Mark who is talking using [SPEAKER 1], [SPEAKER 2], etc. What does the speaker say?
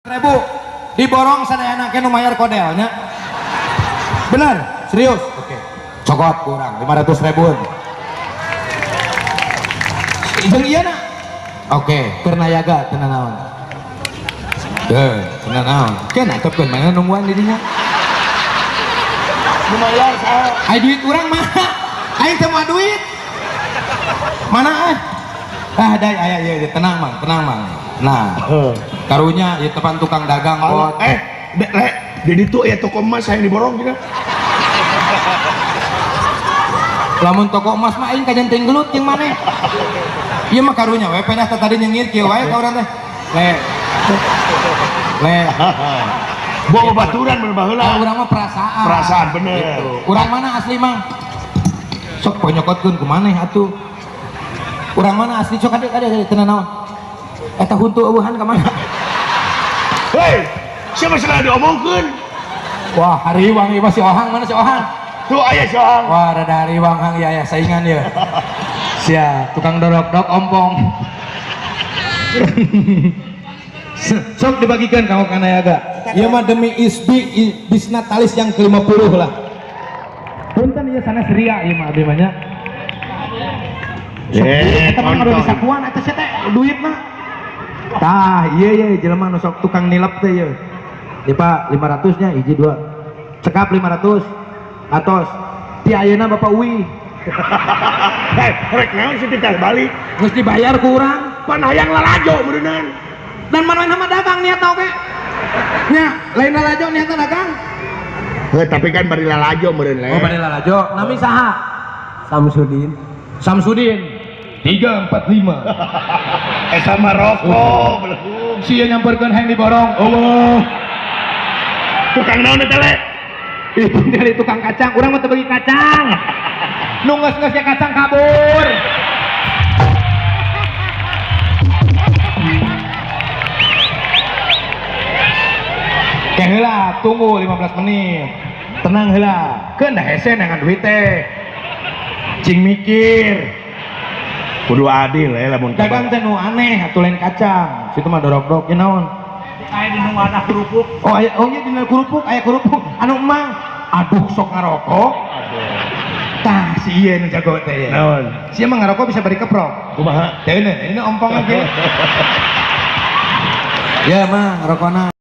[SPEAKER 1] Ribu diborong sadayana ke nu mayar kodelnya. Bener? Serius? Oke. Cokot kurang 500.000. Jeung ieu na. Oke, keur nayaga tenan naon. Tenan naon. Keun atepkeun mana nungguan di dinya.
[SPEAKER 2] Lumayan saya.
[SPEAKER 1] Ai duit urang mah. Aing teu moal duit. Mana dai aya ieu tenang mang. Nah, karunya ieu tepan tukang dagang pot.
[SPEAKER 2] Jadi tuh ya toko emas saya diborong gitu.
[SPEAKER 1] Lamun toko emas mah aing kajenting gelut jeung maneh. Ieu mah karunya we penah tadi nyengir kieu wae ka urang teh. Le.
[SPEAKER 2] Bawa baturan bener baheula.
[SPEAKER 1] Urang mah perasaan.
[SPEAKER 2] Perasaan bener.
[SPEAKER 1] Gitu. Urang mana asli mang? Sok ponyokotkeun ku maneh atuh. Urang mana asli sok ade tenan naon? Eta huntu eueuhan ka mana?
[SPEAKER 2] Hei, siapa sengaja diomongkeun?
[SPEAKER 1] Wah, hariwang ieu si Ohang mana si Ohang?
[SPEAKER 2] Tuh aya si Ohang.
[SPEAKER 1] Wah, rada hariwang hang ya saingan ya. Sia tukang dorok-dorok ompong. Sok dibagikan kamu kanayaga. Ieu mah demi bisnatalis yang ke-50 lah. Punten ieu sanes ria ieu mah abdi mah nya. Eta mah ngadu disakuan eta sia teh duit mah. Tah, iya jelema nu sok tukang nilep teh ieu. Dipa 500 nya hiji dua. Cekap 500. Atos. Ti ayeuna Bapak Uwi.
[SPEAKER 2] Rek naon sih tinggal balik.
[SPEAKER 1] Geus dibayar ku urang.
[SPEAKER 2] Pan hayang lalajo beuneunan.
[SPEAKER 1] Dan mana nama dagang niat tau ke? Nya, lain lalajo niatna dagang.
[SPEAKER 2] Tapi kan bari lalajo meureun le.
[SPEAKER 1] Oh, bari lalajo. Nami saha? Samsudin. 345.
[SPEAKER 2] Sama rokok belum.
[SPEAKER 1] Sia nyamperkeun hang diborong. Allah.
[SPEAKER 2] Tukang naon eta le?
[SPEAKER 1] Itu dari tukang kacang, urang mah teu bagi kacang. Nu geus-geusnya kacang kabur. Kayak heula, tunggu 15 menit. Tenang heula. Keun da hese nangan duit teh. Cing mikir.
[SPEAKER 2] Kudu adil ya lamun
[SPEAKER 1] dagang teh nu aneh atuh lain kacang. Situ mah dorok-dorok ieu naon?
[SPEAKER 2] aya di nu ada kerupuk.
[SPEAKER 1] Oh aya ieu dina kerupuk, aya kerupuk. Anu emang aduh sok ngarokok. Tah si ieu nu jago teh ya.
[SPEAKER 2] Naon?
[SPEAKER 1] Sia mah ngarokok bisa bari keprok.
[SPEAKER 2] Kumaha?
[SPEAKER 1] Teuneun, ini ompong lagi. Ya mah ngarokona